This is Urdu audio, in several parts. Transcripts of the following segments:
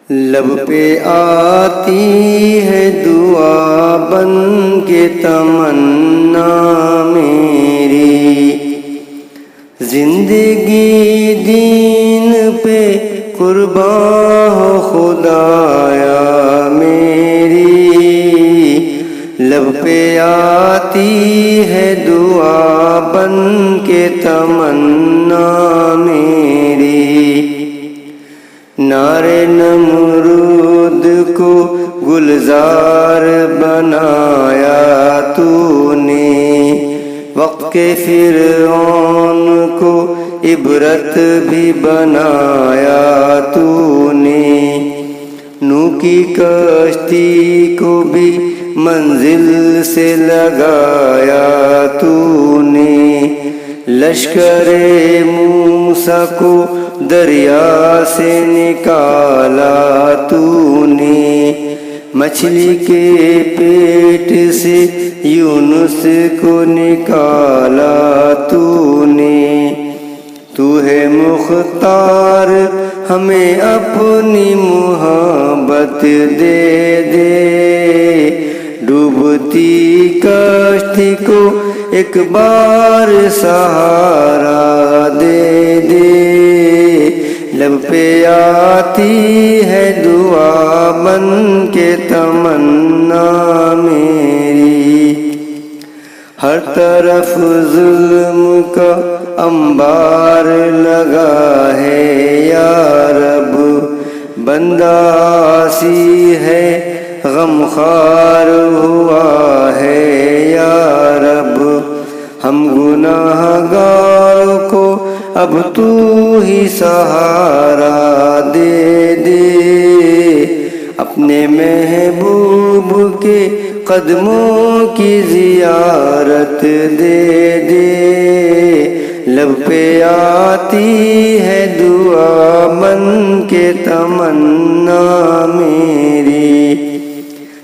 لب پہ آتی ہے دعا بن کے تمنا میری، زندگی دین پہ قربان ہو خدایا میری۔ لب پہ آتی ہے دعا بن کے تمنا میری، نعرے نمرود کو گلزار بنایا تو نے، وقت کے فرعون کو عبرت بھی بنایا تو نے، نوح کی کشتی کو بھی منزل سے لگایا تو نے، لشکر موسیٰ کو دریا سے نکالا تو نے، مچھلی کے پیٹ سے یونس کو نکالا تو نے۔ تو ہے مختار ہمیں اپنی محبت دے دے، ڈوبتی کشتی کو ایک بار سہارا دے دے۔ لب پہ آتی ہے دعا بن کے تمنا میری، ہر طرف ظلم کا انبار لگا ہے یا رب، بندہ عاصی ہے غم خوار ہوا ہے یا رب، ہم گناہ گار کو اب تو ہی سہارا دے دے، اپنے محبوب کے قدموں کی زیارت دے دے۔ لب پہ آتی ہے دعا بن کے تمنا میری،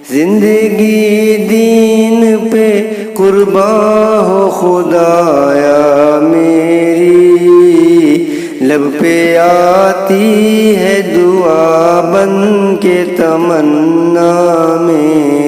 زندگی دین پہ قربان ہو خدایا میری۔ لب پہ آتی ہے دعا بن کے تمنا میری۔